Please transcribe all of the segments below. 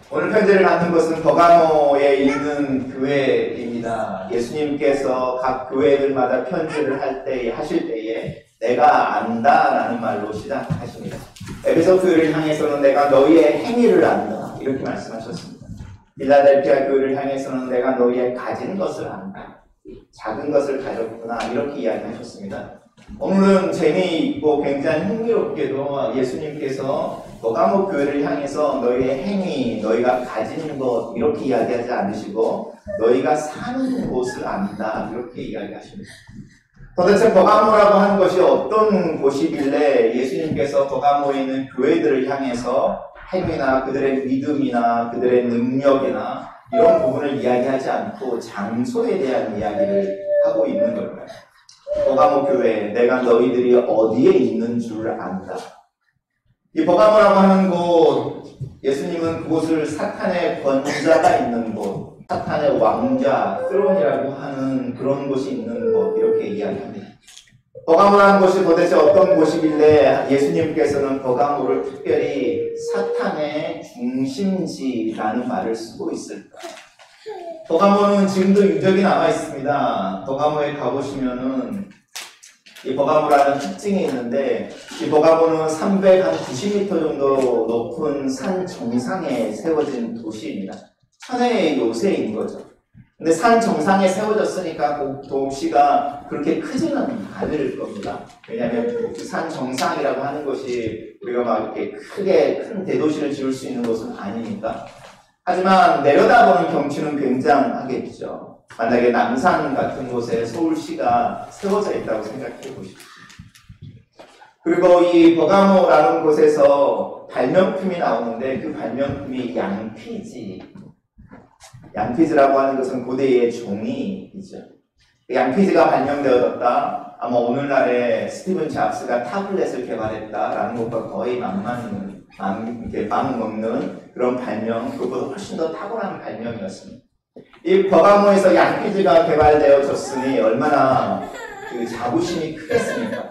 오늘 편지를 받는 것은 버가모에 있는 교회입니다. 예수님께서 각 교회들마다 편지를 하실 때에 내가 안다라는 말로 시작하십니다. 에베소 교회를 향해서는 내가 너희의 행위를 안다 이렇게 말씀하셨습니다. 빌라델피아 교회를 향해서는 내가 너희의 가진 것을 안다. 작은 것을 가졌구나 이렇게 이야기하셨습니다. 오늘은 재미있고 굉장히 흥미롭게도 예수님께서 버가모 교회를 향해서 너희의 행위, 너희가 가진 것 이렇게 이야기하지 않으시고 너희가 사는 곳을 안다 이렇게 이야기하십니다. 도대체 버가모라고 하는 것이 어떤 곳이길래 예수님께서 버가모에 있는 교회들을 향해서 행위나 그들의 믿음이나 그들의 능력이나 이런 부분을 이야기하지 않고 장소에 대한 이야기를 하고 있는 걸까요? 버가모 교회, 내가 너희들이 어디에 있는 줄 안다. 이 버가모라고 하는 곳, 예수님은 그곳을 사탄의 권자가 있는 곳, 사탄의 왕자, 스론이라고 하는 그런 곳이 있는 곳, 이렇게 이야기합니다. 버가모라는 곳이 도대체 어떤 곳이길래 예수님께서는 버가모를 특별히 사탄의 중심지라는 말을 쓰고 있을까? 버가모는 지금도 유적이 남아 있습니다. 버가모에 가보시면은 이 버가모라는 특징이 있는데 이 버가모는 390m 정도 높은 산 정상에 세워진 도시입니다. 천혜의 요새인 거죠. 근데 산 정상에 세워졌으니까 그 도시가 그렇게 크지는 않을 겁니다. 왜냐하면 그 산 정상이라고 하는 것이 우리가 막 이렇게 크게 큰 대도시를 지을 수 있는 곳은 아니니까. 하지만 내려다보는 경치는 굉장하겠죠. 만약에 남산 같은 곳에 서울시가 세워져 있다고 생각해 보십시오. 그리고 이 버가모라는 곳에서 발명품이 나오는데 그 발명품이 양피지. 양피지라고 하는 것은 고대의 종이이죠. 양피지가 발명되어졌다. 아마 오늘날에 스티븐 잡스가 타블렛을 개발했다라는 것과 거의 맞먹는 그런 발명, 그것보다 훨씬 더 탁월한 발명이었습니다. 이 버가모에서 양피지가 개발되어졌으니 얼마나 그 자부심이 크겠습니까?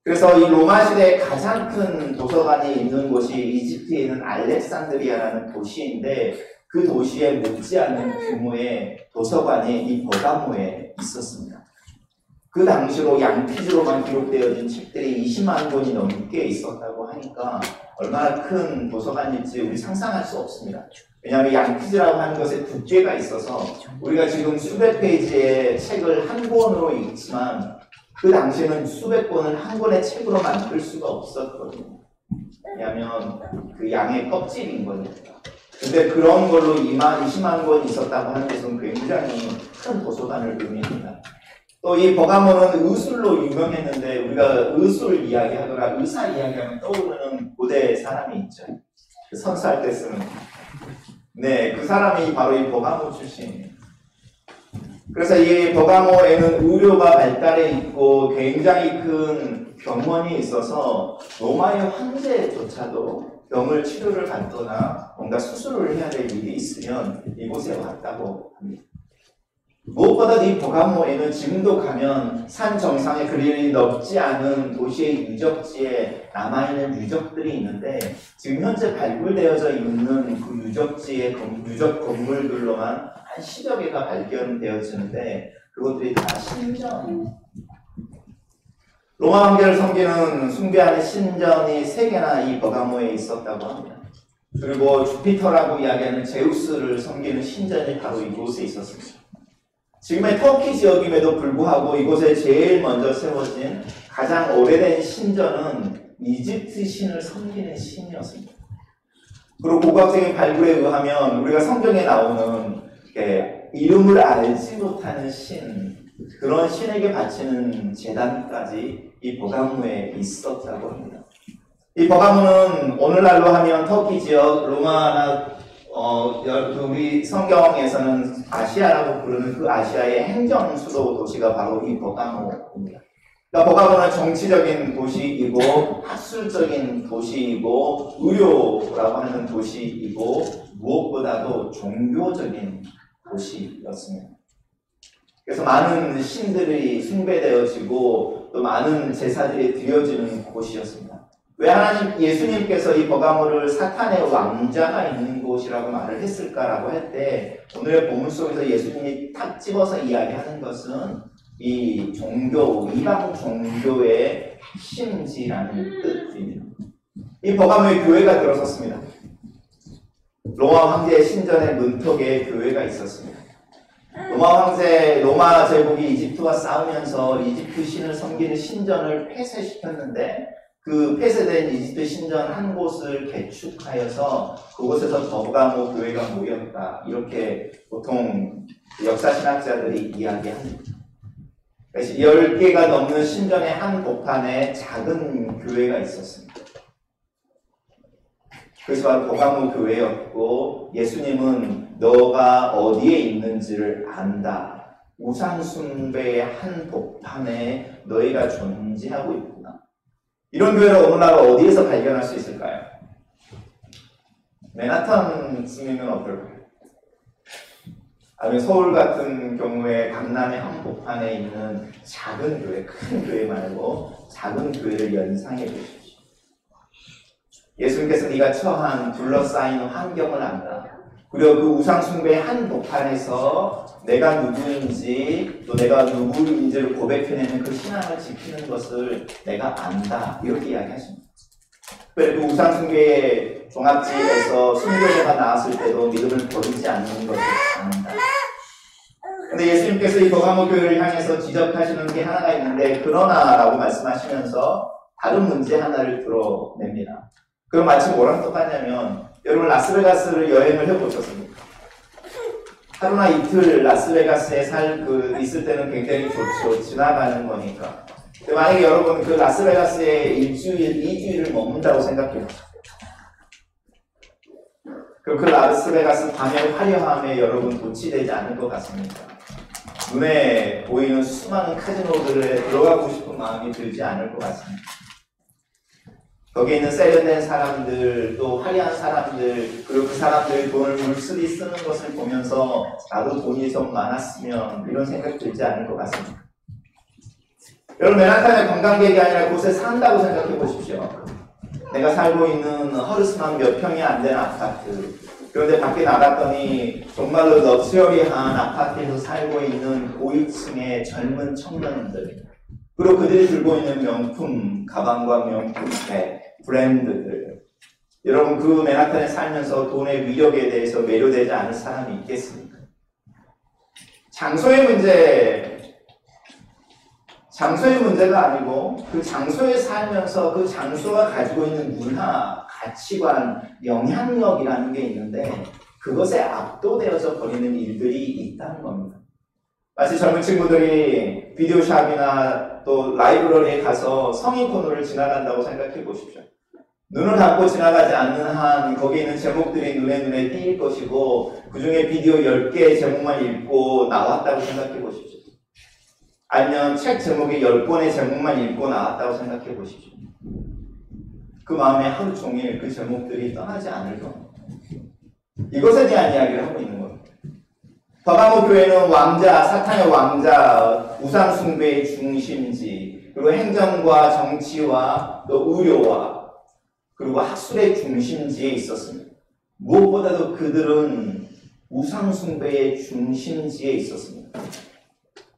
그래서 이 로마 시대의 가장 큰 도서관이 있는 곳이 이집트에 있는 알렉산드리아라는 도시인데 그 도시에 못지않은 규모의 도서관이 이 버가모에 있었습니다. 그 당시로 양피지로만 기록되어진 책들이 20만 권이 넘게 있었다고 하니까 얼마나 큰 도서관일지 우리 상상할 수 없습니다. 왜냐하면 양피지라고 하는 것에 두께가 있어서 우리가 지금 수백 페이지의 책을 한 권으로 읽지만 그 당시에는 수백 권을 한 권의 책으로 만들 수가 없었거든요. 왜냐하면 그 양의 껍질인 거니까. 근데 그런 걸로 20만 권이 있었다고 하는 것은 굉장히 큰 도서관을 의미합니다. 또 이 버가모는 의술로 유명했는데 우리가 의술 이야기하거나 의사 이야기하면 떠오르는 고대 사람이 있죠. 그 선사할 때 쓰는. 네, 그 사람이 바로 이 버가모 출신입니다. 그래서 이 버가모에는 의료가 발달해 있고 굉장히 큰 병원이 있어서 로마의 황제조차도 병을 치료를 받거나 뭔가 수술을 해야 될 일이 있으면 이곳에 왔다고 합니다. 무엇보다 이 버가모에는 지금도 가면 산 정상에 그리 넓지 않은 도시의 유적지에 남아있는 유적들이 있는데 지금 현재 발굴되어져 있는 그 유적지의 유적 건물들로만 한 10여 개가 발견되어지는데 그것들이 다 신전입니다. 로마 황제를 섬기는 숭배하는 신전이 3개나 이 버가모에 있었다고 합니다. 그리고 주피터라고 이야기하는 제우스를 섬기는 신전이 바로 이곳에 있었습니다. 지금의 터키 지역임에도 불구하고 이곳에 제일 먼저 세워진 가장 오래된 신전은 이집트 신을 섬기는 신이었습니다. 그리고 고고학적인 발굴에 의하면 우리가 성경에 나오는 이름을 알지 못하는 신, 그런 신에게 바치는 제단까지 이 버가모에 있었다고 합니다. 이 버가모는 오늘날로 하면 터키 지역, 로마나 우리 성경에서는 아시아라고 부르는 그 아시아의 행정 수도 도시가 바로 이 버가모입니다. 그러니까 버가모는 정치적인 도시이고 학술적인 도시이고 의료라고 하는 도시이고 무엇보다도 종교적인 도시였습니다. 그래서 많은 신들이 숭배되어지고 또 많은 제사들이 드려지는 곳이었습니다. 왜 예수님께서 이 버가모를 사탄의 왕자가 있는 곳이라고 말을 했을까라고 할 때 오늘의 본문 속에서 예수님이 탁 집어서 이야기하는 것은 이 종교, 이방 종교의 핵심지라는 뜻입니다. 이 버가모의 교회가 들어섰습니다. 로마 황제의 신전의 문턱에 교회가 있었습니다. 로마 제국이 이집트와 싸우면서 이집트 신을 섬기는 신전을 폐쇄시켰는데 그 폐쇄된 이집트 신전 한 곳을 개축하여서 그곳에서 버가모 교회가 모였다. 이렇게 보통 역사신학자들이 이야기합니다. 그래서 10개가 넘는 신전의 한 복판에 작은 교회가 있었습니다. 그것이 바로 버가모 교회였고 예수님은 너가 어디에 있는지를 안다. 우상숭배의 한 복판에 너희가 존재하고 있구나. 이런 교회를 오늘날 어디에서 발견할 수 있을까요? 맨하탄쯤이면 어떨까요? 아니면 서울 같은 경우에 강남의 한복판에 있는 작은 교회, 큰 교회 말고 작은 교회를 연상해 보십시오. 예수님께서 네가 처한 둘러싸인 환경을 안다. 그리고 그 우상숭배의 한복판에서 내가 누구인지 또 내가 누구인지를 고백해내는 그 신앙을 지키는 것을 내가 안다. 이렇게 이야기하십니다. 그리고 그 우상숭배의 종합지에서 순교자가 나왔을 때도 믿음을 버리지 않는 것을 안다. 근데 예수님께서 이 버가모 교회를 향해서 지적하시는 게 하나가 있는데 그러나 라고 말씀하시면서 다른 문제 하나를 드러냅니다. 그럼 마치 뭐랑 똑같냐면 여러분 라스베가스를 여행을 해보셨습니까? 하루나 이틀 라스베가스에 있을 때는 굉장히 좋죠. 지나가는 거니까. 근데 만약에 여러분 그 라스베가스에 일주일, 2주일을 머문다고 생각해요. 그럼 그 라스베가스 밤의 화려함에 여러분 도취되지 않을 것 같습니다. 눈에 보이는 수많은 카지노들에 들어가고 싶은 마음이 들지 않을 것 같습니다. 거기에 있는 세련된 사람들, 또 화려한 사람들, 그리고 그 사람들이 돈을 물쓰리 쓰는 것을 보면서 나도 돈이 좀 많았으면 이런 생각이 들지 않을 것 같습니다. 여러분 맨하탄의 관광객이 아니라 곳에 산다고 생각해 보십시오. 내가 살고 있는 허르스만 몇 평이 안 되는 아파트. 그런데 밖에 나갔더니 정말로 럭셔리한 아파트에서 살고 있는 고위층의 젊은 청년들. 그리고 그들이 들고 있는 명품 가방과 명품 백, 브랜드들. 여러분 그 맨하탄에 살면서 돈의 위력에 대해서 매료되지 않을 사람이 있겠습니까? 장소의 문제가 아니고 그 장소에 살면서 그 장소가 가지고 있는 문화, 가치관, 영향력이라는 게 있는데 그것에 압도되어져 버리는 일들이 있다는 겁니다. 마치 젊은 친구들이 비디오샵이나 또 라이브러리에 가서 성인 코너를 지나간다고 생각해 보십시오. 눈을 감고 지나가지 않는 한 거기에 있는 제목들이 눈에 띄일 것이고 그 중에 비디오 10개의 제목만 읽고 나왔다고 생각해 보십시오. 아니면 책 제목의 10권의 제목만 읽고 나왔다고 생각해 보십시오. 그 마음에 하루 종일 그 제목들이 떠나지 않을 겁니다. 이것에 대한 이야기를 하고 있는 겁니다. 버가모 교회는 왕자, 사탄의 왕자, 우상숭배의 중심지, 그리고 행정과 정치와 또 의료와 그리고 학술의 중심지에 있었습니다. 무엇보다도 그들은 우상숭배의 중심지에 있었습니다.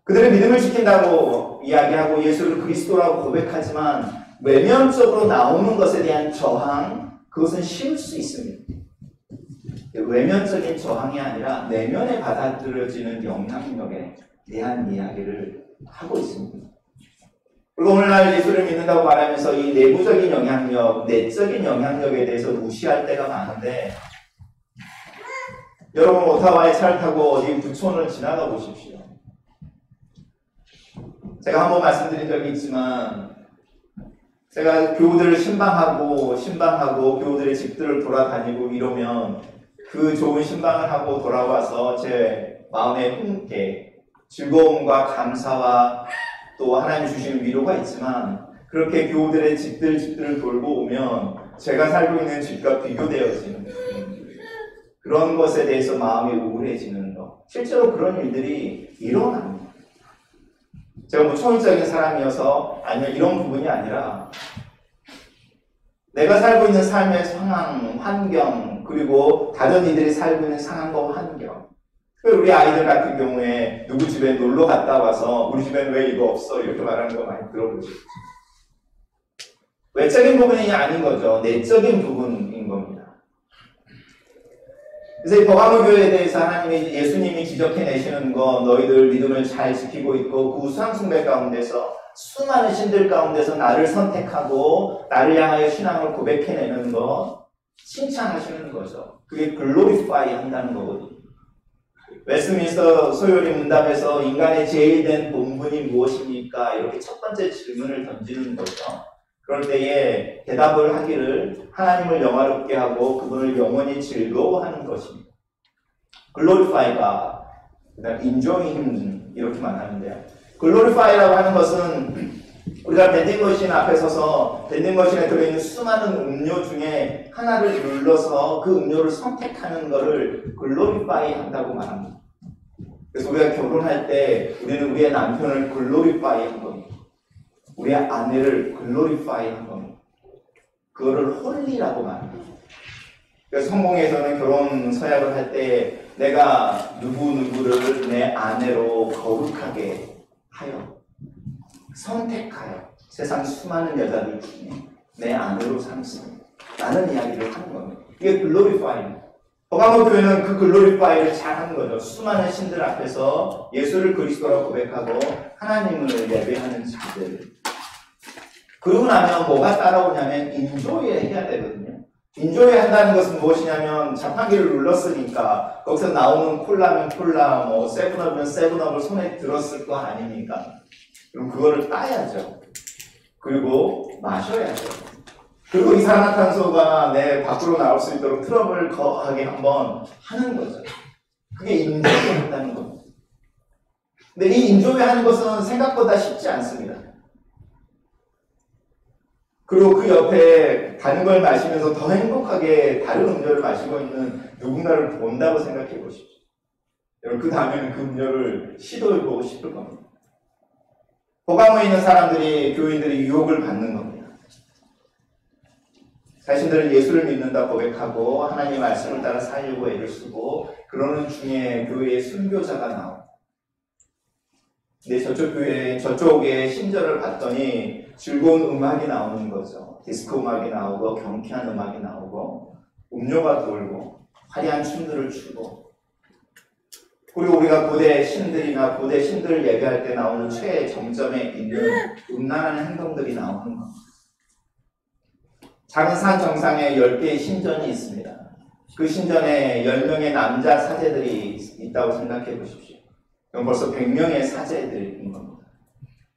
그들은 믿음을 지킨다고 이야기하고 예수를 그리스도라고 고백하지만 외면적으로 나오는 것에 대한 저항, 그것은 쉬울 수 있습니다. 외면적인 저항이 아니라 내면에 받아들여지는 영향력에 대한 이야기를 하고 있습니다. 그리고 오늘날 예수를 믿는다고 말하면서 이 내부적인 영향력, 내적인 영향력에 대해서 무시할 때가 많은데 여러분 오타와에 차를 타고 어디 부촌을 지나가 보십시오. 제가 한번 말씀드린 적이 있지만 제가 교우들을 신방하고 교우들의 집들을 돌아다니고 이러면 그 좋은 신방을 하고 돌아와서 제 마음에 함께 즐거움과 감사와 또 하나님 주시는 위로가 있지만 그렇게 교우들의 집들을 돌고 오면 제가 살고 있는 집과 비교되어지는 그런 것에 대해서 마음이 우울해지는 것. 실제로 그런 일들이 일어납니다. 제가 뭐 초인적인 사람이어서 아니면 이런 부분이 아니라 내가 살고 있는 삶의 상황, 환경, 그리고 다른 이들이 살고 있는 상황과 환경. 우리 아이들 같은 경우에 누구 집에 놀러 갔다 와서 우리 집엔 왜 이거 없어? 이렇게 말하는 거 많이 들어보죠. 외적인 부분이 아닌 거죠. 내적인 부분인 겁니다. 그래서 이 버가모 교회에 대해서 하나님이 예수님이 지적해내시는 거 너희들 믿음을 잘 지키고 있고 그 우상 숭배 가운데서 수많은 신들 가운데서 나를 선택하고 나를 향하여 신앙을 고백해내는 거 칭찬하시는 거죠. 그게 글로리파이 한다는 거거든요. 웨스트민스터 소요리 문답에서 인간의 제일 된 본분이 무엇입니까? 이렇게 첫 번째 질문을 던지는 거죠. 그럴 때에 대답을 하기를 하나님을 영화롭게 하고 그분을 영원히 즐거워하는 것입니다. 글로리파이가 그다음 enjoying 이렇게만 하는데요. 글로리파이라고 하는 것은 우리가 밴딩머신 앞에 서서 밴딩머신에 들어있는 수많은 음료 중에 하나를 눌러서 그 음료를 선택하는 것을 글로리파이 한다고 말합니다. 그래서 우리가 결혼할 때 우리는 우리의 남편을 글로리파이 한 겁니다. 우리의 아내를 글로리파이 한 겁니다. 그거를 홀리라고 말합니다. 그래서 성공에서는 결혼 서약을 할 때 내가 누구누구를 내 아내로 거룩하게 하여 선택하여 세상 수많은 여자들 중에 내 아내로 삼습니다. 라는 이야기를 하는 겁니다. 이게 글로리파이입니다. 버가모 교회는 그 글로리파이를 잘 하는 거죠. 수많은 신들 앞에서 예수를 그리스도라고 고백하고 하나님을 예배하는 자들. 그러고 나면 뭐가 따라오냐면 인조이 해야 되거든요. 인조이 한다는 것은 무엇이냐면 자판기를 눌렀으니까 거기서 나오는 콜라면 콜라, 뭐 세븐업이면 세븐업을 손에 들었을 거 아닙니까? 그럼 그거를 따야죠. 그리고 마셔야죠. 그리고 이산화탄소가 내 밖으로 나올 수 있도록 트러블을 거하게 한번 하는 거죠. 그게 인조이 한다는 겁니다. 근데 이 인조이 하는 것은 생각보다 쉽지 않습니다. 그리고 그 옆에 다른 걸 마시면서 더 행복하게 다른 음료를 마시고 있는 누군가를 본다고 생각해 보십시오. 여러분, 그 다음에는 그 음료를 시도해보고 싶을 겁니다. 버가모에 있는 사람들이, 교인들이 유혹을 받는 겁니다. 자신들은 예수를 믿는다 고백하고 하나님의 말씀을 따라 살려고 애를 쓰고 그러는 중에 교회에 순교자가 나옵니다. 근데 저쪽에 신절을 봤더니 즐거운 음악이 나오는 거죠. 디스코 음악이 나오고 경쾌한 음악이 나오고 음료가 돌고 화려한 춤들을 추고 그리고 우리가 고대 신들이나 고대 신들을 예배할 때 나오는 최정점에 있는 음란한 행동들이 나오는 겁니다. 작은 산 정상에 10개의 신전이 있습니다. 그 신전에 10명의 남자 사제들이 있다고 생각해 보십시오. 그럼 벌써 100명의 사제들인 겁니다.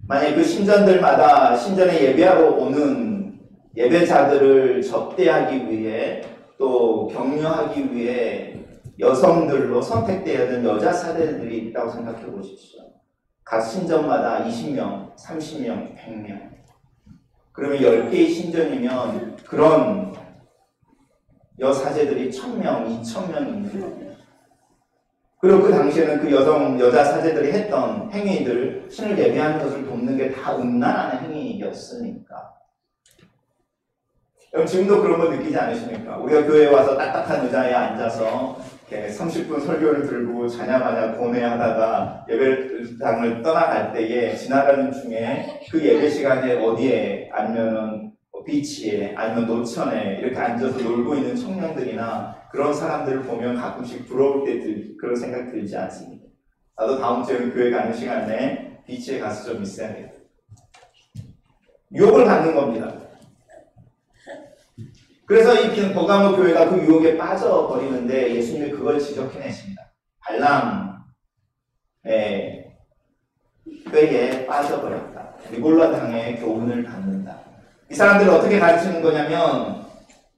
만약 그 신전들마다 신전에 예배하러 오는 예배자들을 접대하기 위해 또 격려하기 위해 여성들로 선택되어야 하는 여자 사제들이 있다고 생각해 보십시오. 각 신전마다 20명, 30명, 100명. 그러면 10개의 신전이면 그런 여사제들이 1000명, 2000명 있는 겁니다. 그리고 그 당시에는 그 여자 사제들이 했던 행위들, 신을 예배하는 것을 돕는 게 다 음란한 행위였으니까. 여러분, 지금도 그런 거 느끼지 않으십니까? 우리가 교회에 와서 딱딱한 의자에 앉아서 이렇게 30분 설교를 들고 자냐마냐 고뇌하다가 예배당을 떠나갈 때에 지나가는 중에 그 예배 시간에 어디에 아니면은 비치에 아니면 노천에 이렇게 앉아서 놀고 있는 청년들이나 그런 사람들을 보면 가끔씩 부러울 때 그런 생각 들지 않습니까? 나도 다음 주에 교회 가는 시간에 비치에 가서 좀 있어야겠다. 유혹을 받는 겁니다. 그래서 이 버가모 교회가 그 유혹에 빠져버리는데 예수님이 그걸 지적해내십니다. 발람의 꾀에 빠져버렸다. 니골라 당의 교훈을 받는다. 이 사람들을 어떻게 가르치는 거냐면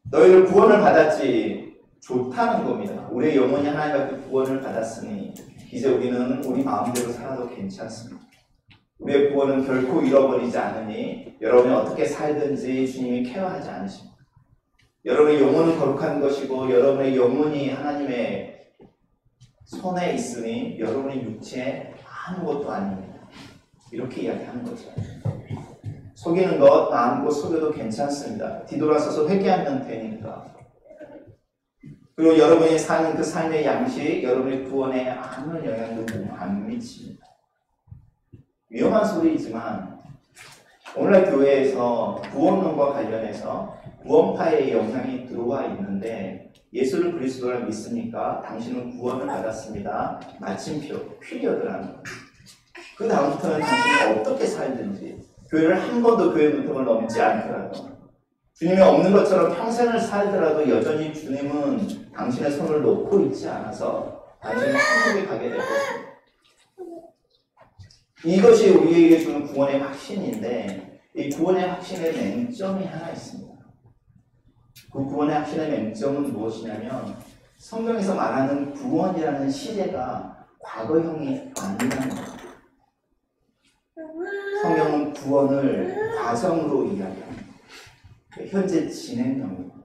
너희들 구원을 받았지 좋다는 겁니다. 우리의 영혼이 하나님 앞에 구원을 받았으니 이제 우리는 우리 마음대로 살아도 괜찮습니다. 우리의 구원은 결코 잃어버리지 않으니 여러분이 어떻게 살든지 주님이 케어하지 않으십니다. 여러분의 영혼은 거룩한 것이고 여러분의 영혼이 하나님의 손에 있으니 여러분의 육체에 아무것도 아닙니다. 이렇게 이야기하는 거죠. 속이는 것 마음껏 속여도 괜찮습니다. 뒤돌아서서 회개하면 되니까. 그리고 여러분이 사는 그 삶의 양식, 여러분의 구원에 아무런 영향도 안 미칩니다. 위험한 소리이지만 오늘날 교회에서 구원론과 관련해서 구원파의 영향이 들어와 있는데 예수를 그리스도라 믿습니까? 당신은 구원을 받았습니다. 마침표, 피리어드라는 거예요. 그 다음부터는 당신이 어떻게 살든지 교회를 한 번도 교회 문턱을 넘지 않더라도 주님이 없는 것처럼 평생을 살더라도 여전히 주님은 당신의 손을 놓고 있지 않아서 당신은 천국에 가게 될 것입니다. 이것이 우리에게 주는 구원의 확신인데 이 구원의 확신의 맹점이 하나 있습니다. 그 구원의 확신의 맹점은 무엇이냐면 성경에서 말하는 구원이라는 시대가 과거형이 아니라는 겁니다. 성경은 구원을 과정으로 이야기합니다. 현재 진행형입니다.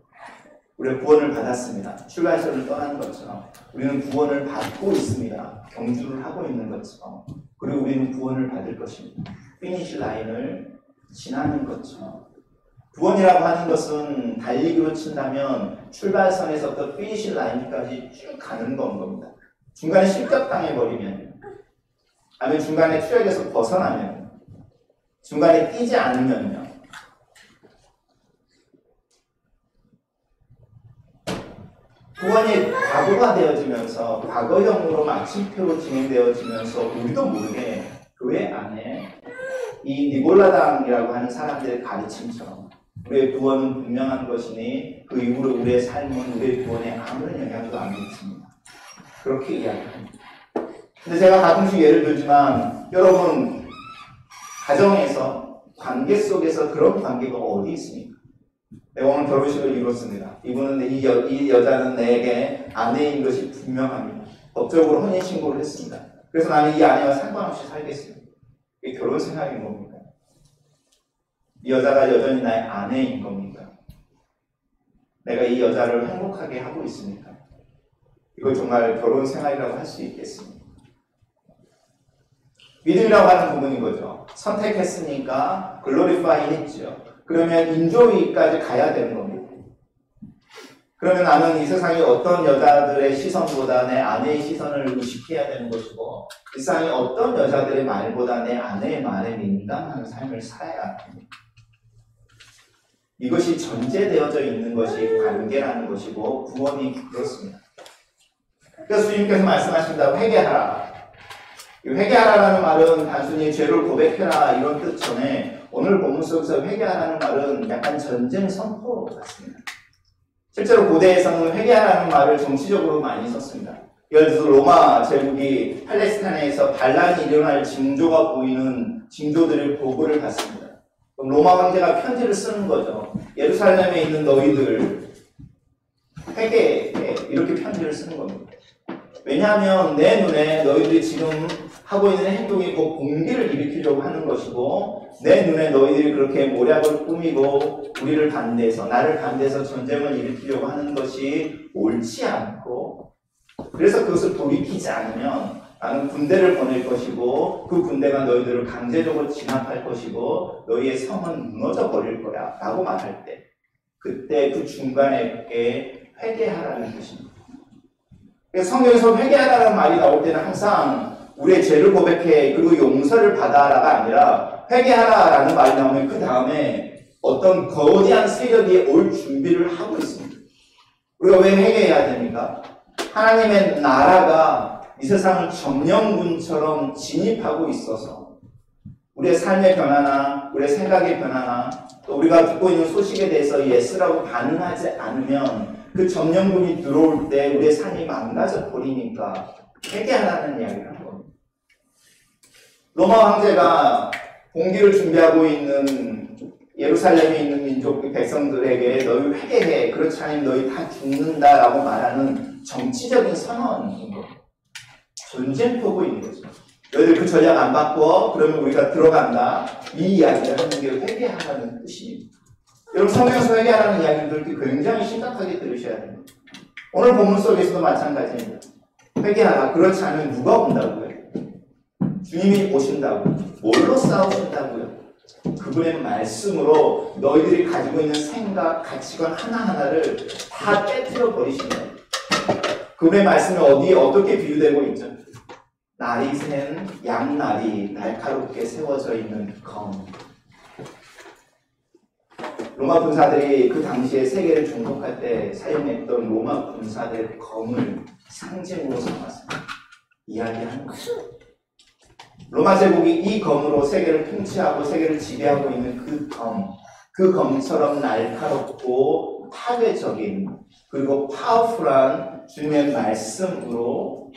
우리가 구원을 받았습니다. 출발선을 떠나는 것처럼 우리는 구원을 받고 있습니다. 경주를 하고 있는 것처럼 그리고 우리는 구원을 받을 것입니다. 피니시 라인을 지나는 것처럼 구원이라고 하는 것은 달리기로 친다면 출발선에서부터 피니시 라인까지 쭉 가는 건 겁니다. 중간에 실격당해버리면 아니면 중간에 트랙에서 벗어나면 중간에 뛰지 않으면요. 구원이 과거가 되어지면서 과거형으로 마침표로 진행되어지면서 우리도 모르게 교회 안에 이 니골라당이라고 하는 사람들의 가르침처럼 우리의 구원은 분명한 것이니 그 이후로 우리의 삶은 우리의 구원에 아무런 영향도 안 미칩니다. 그렇게 이야기합니다. 근데 제가 가끔씩 예를 들지만 여러분 가정에서 관계 속에서 그런 관계가 어디 있습니까? 내가 오늘 결혼식을 이뤘습니다. 이분은 이 여자는 내게 아내인 것이 분명합니다. 법적으로 혼인신고를 했습니다. 그래서 나는 이 아내와 상관없이 살겠습니다. 이게 결혼 생활인 겁니까? 이 여자가 여전히 나의 아내인 겁니까? 내가 이 여자를 행복하게 하고 있습니까? 이걸 정말 결혼 생활이라고 할 수 있겠습니까? 믿음이라고 하는 부분인 거죠. 선택했으니까 글로리파이 했죠. 그러면 인조이까지 가야 되는 겁니다. 그러면 나는 이 세상에 어떤 여자들의 시선보다 내 아내의 시선을 의식해야 되는 것이고 이 세상에 어떤 여자들의 말보다 내 아내의 말에 민감한 삶을 살아야 합니다. 이것이 전제되어져 있는 것이 관계라는 것이고 구원이 그렇습니다. 그래서 주님께서 말씀하신다고 회개하라. 회개하라라는 말은 단순히 죄를 고백해라 이런 뜻 전에 오늘 본문 속에서 회개하라는 말은 약간 전쟁 선포 같습니다. 실제로 고대에서는 회개하라는 말을 정치적으로 많이 썼습니다. 예를 들어서 로마 제국이 팔레스타인에서 반란이 일어날 징조가 보이는 징조들의 보고를 받습니다. 그럼 로마 황제가 편지를 쓰는 거죠. 예루살렘에 있는 너희들 회개해 이렇게 편지를 쓰는 겁니다. 왜냐하면 내 눈에 너희들이 지금 하고 있는 행동이 곧 공기를 일으키려고 하는 것이고 내 눈에 너희들이 그렇게 모략을 꾸미고 우리를 반대해서 나를 반대해서 전쟁을 일으키려고 하는 것이 옳지 않고 그래서 그것을 돌이키지 않으면 나는 군대를 보낼 것이고 그 군대가 너희들을 강제적으로 진압할 것이고 너희의 성은 무너져 버릴 거야 라고 말할 때 그때 그 중간에 회개하라는 뜻입니다. 성경에서 회개하라는 말이 나올 때는 항상 우리의 죄를 고백해 그리고 용서를 받아라가 아니라 회개하라라는 말이 나오면 그 다음에 어떤 거대한 세력이 올 준비를 하고 있습니다. 우리가 왜 회개해야 됩니까? 하나님의 나라가 이 세상을 점령군처럼 진입하고 있어서 우리의 삶의 변화나 우리의 생각의 변화나 또 우리가 듣고 있는 소식에 대해서 예스라고 반응하지 않으면 그 점령군이 들어올 때 우리의 삶이 망가져 버리니까 회개하라는 이야기를 한 겁니다. 로마 황제가 공기를 준비하고 있는 예루살렘에 있는 민족 백성들에게 너희 회개해 그렇지 않으면 너희 다 죽는다라고 말하는 정치적인 선언인 겁니다. 전쟁표고인 거죠. 너희들 그 전략 안 바꿔 그러면 우리가 들어간다 이 이야기를 하는 게 회개하라는 뜻입니다. 여러분 성경에서 회개하라는 이야기를 굉장히 심각하게 들으셔야 됩니다. 오늘 본문 속에서도 마찬가지입니다. 회개하라. 그렇지 않으면 누가 온다고요? 주님이 오신다고요? 뭘로 싸우신다고요? 그분의 말씀으로 너희들이 가지고 있는 생각, 가치관 하나하나를 다 깨뜨려 버리시는 거예요. 그분의 말씀이 어디에 어떻게 비유되고 있죠? 날이 샌 양날이 날카롭게 세워져 있는 검. 로마 군사들이 그 당시에 세계를 정복할 때 사용했던 로마 군사들의 검을 상징으로 삼아서 이야기하는 거죠. 로마 제국이 이 검으로 세계를 통치하고 세계를 지배하고 있는 그 검처럼 날카롭고 파괴적인 그리고 파워풀한 주님의 말씀으로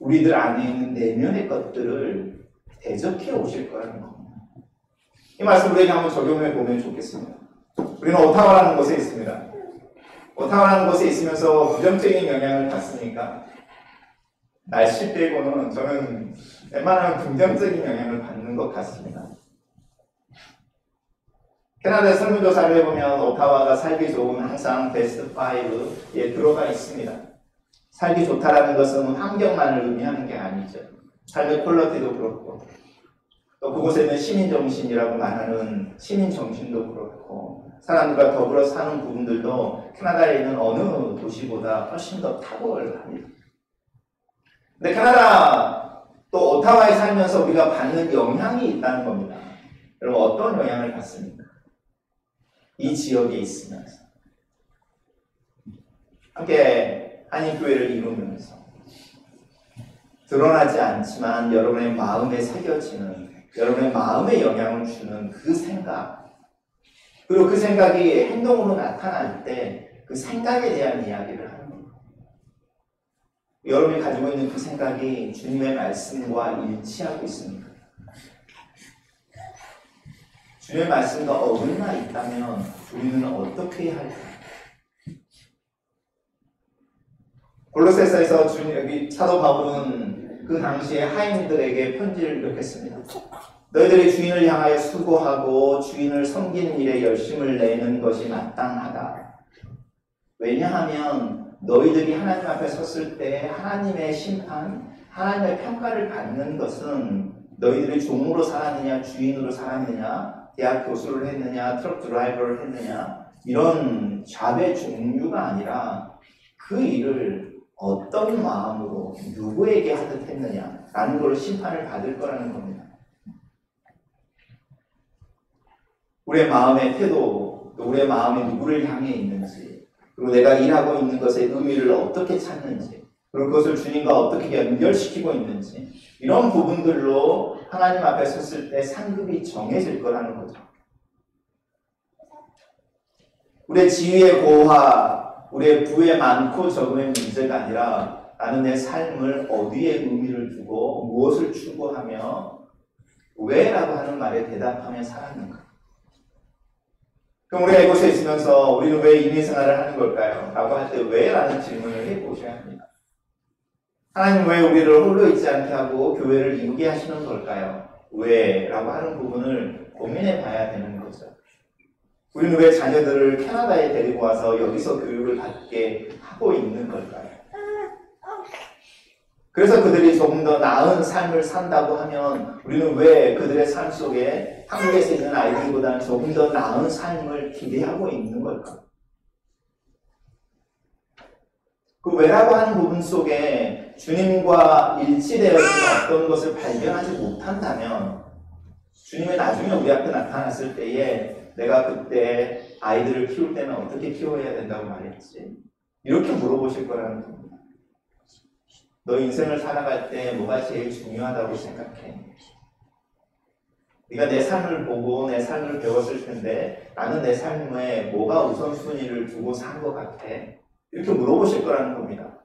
우리들 안에 있는 내면의 것들을 대적해 오실 거라는 겁니다. 이 말씀 우리에게 한번 적용해 보면 좋겠습니다. 우리는 오타와라는 곳에 있습니다. 오타와라는 곳에 있으면서 부정적인 영향을 받습니까? 날씨 빼고는 저는 웬만하면 긍정적인 영향을 받는 것 같습니다. 캐나다의 설문조사를 해보면 오타와가 살기 좋은 항상 베스트 5에 들어가 있습니다. 살기 좋다라는 것은 환경만을 의미하는 게 아니죠. 삶의 퀄리티도 그렇고 또 그곳에 있는 시민정신이라고 말하는 시민정신도 그렇고 사람들과 더불어 사는 부분들도 캐나다에 있는 어느 도시보다 훨씬 더 탁월합니다. 근데 캐나다 또 오타와에 살면서 우리가 받는 영향이 있다는 겁니다. 여러분 어떤 영향을 받습니까? 이 지역에 있으면서 함께 한인교회를 이루면서 드러나지 않지만 여러분의 마음에 새겨지는 여러분의 마음에 영향을 주는 그 생각 그리고 그 생각이 행동으로 나타날 때 그 생각에 대한 이야기를 하는 겁니다. 여러분이 가지고 있는 그 생각이 주님의 말씀과 일치하고 있습니까? 주님의 말씀과 어긋나 있다면 우리는 어떻게 해야 할까요? 골로새서에서 여기 사도 바울은 그 당시에 하인들에게 편지를 이렇게 씁니다. 너희들이 주인을 향하여 수고하고 주인을 섬기는 일에 열심을 내는 것이 마땅하다. 왜냐하면 너희들이 하나님 앞에 섰을 때 하나님의 심판, 하나님의 평가를 받는 것은 너희들이 종으로 살았느냐, 주인으로 살았느냐, 대학 교수를 했느냐, 트럭 드라이버를 했느냐 이런 잡의 종류가 아니라 그 일을 어떤 마음으로 누구에게 하듯 했느냐라는 걸 심판을 받을 거라는 겁니다. 우리의 마음의 태도, 또 우리의 마음이 누구를 향해 있는지 그리고 내가 일하고 있는 것의 의미를 어떻게 찾는지 그리고 그것을 주님과 어떻게 연결시키고 있는지 이런 부분들로 하나님 앞에 섰을 때 상급이 정해질 거라는 거죠. 우리의 지위의 고하, 우리의 부의 많고 적음의 문제가 아니라 나는 내 삶을 어디에 의미를 두고 무엇을 추구하며 왜라고 하는 말에 대답하며 살았는가. 그럼 우리가 이곳에 있으면서 우리는 왜 인생생활을 하는 걸까요? 라고 할 때 왜라는 질문을 해보셔야 합니다. 하나님 왜 우리를 홀로 있지 않게 하고 교회를 이루게 하시는 걸까요? 왜? 라고 하는 부분을 고민해 봐야 되는 거죠. 우리는 왜 자녀들을 캐나다에 데리고 와서 여기서 교육을 받게 하고 있는 걸까요? 그래서 그들이 조금 더 나은 삶을 산다고 하면 우리는 왜 그들의 삶 속에 한국에서 있는 아이들보다는 조금 더 나은 삶을 기대하고 있는 걸까? 그 왜라고 하는 부분 속에 주님과 일치되어 있는 어떤 것을 발견하지 못한다면 주님이 나중에 우리 앞에 나타났을 때에 내가 그때 아이들을 키울 때는 어떻게 키워야 된다고 말했지? 이렇게 물어보실 거라는 겁니다. 너 인생을 살아갈 때 뭐가 제일 중요하다고 생각해? 네가 내 삶을 보고 내 삶을 배웠을 텐데 나는 내 삶에 뭐가 우선순위를 두고 산 것 같아? 이렇게 물어보실 거라는 겁니다.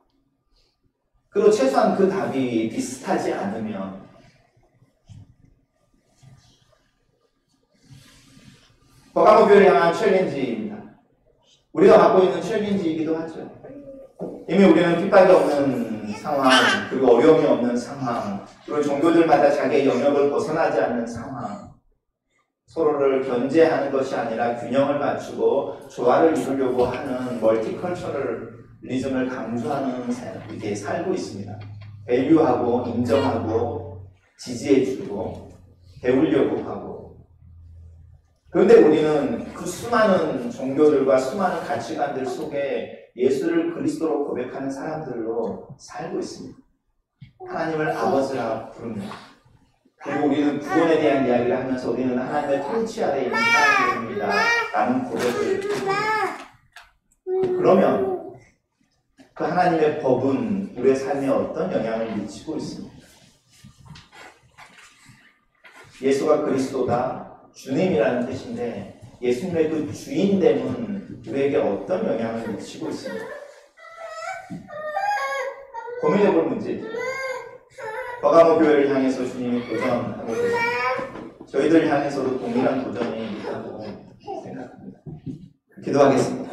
그리고 최소한 그 답이 비슷하지 않으면 버가모 교회를 향한 챌린지입니다. 우리가 갖고 있는 챌린지이기도 하죠. 이미 우리는 핍박이 없는 상황, 그리고 어려움이 없는 상황, 그리고 종교들마다 자기의 영역을 벗어나지 않는 상황, 서로를 견제하는 것이 아니라 균형을 맞추고 조화를 이루려고 하는 멀티컬처럴리즘을 강조하는 이렇게 살고 있습니다. 밸류하고 인정하고 지지해주고 배우려고 하고 그런데 우리는 그 수많은 종교들과 수많은 가치관들 속에 예수를 그리스도로 고백하는 사람들로 살고 있습니다. 하나님을 아버지라 부릅니다. 그리고 우리는 구원에 대한 이야기를 하면서 우리는 하나님의 통치 아래에 있는 사람들입니다 라는 고백을 합니다. 그러면 그 하나님의 법은 우리의 삶에 어떤 영향을 미치고 있습니까? 예수가 그리스도다, 주님이라는 뜻인데 예수님의 그 주인됨은 우리에게 어떤 영향을 미치고 있습니까? 고민해볼 문제죠. 버가모 교회를 향해서 주님이 도전하고 계십니다. 저희들 향해서도 동일한 도전이 있다고 생각합니다. 기도하겠습니다.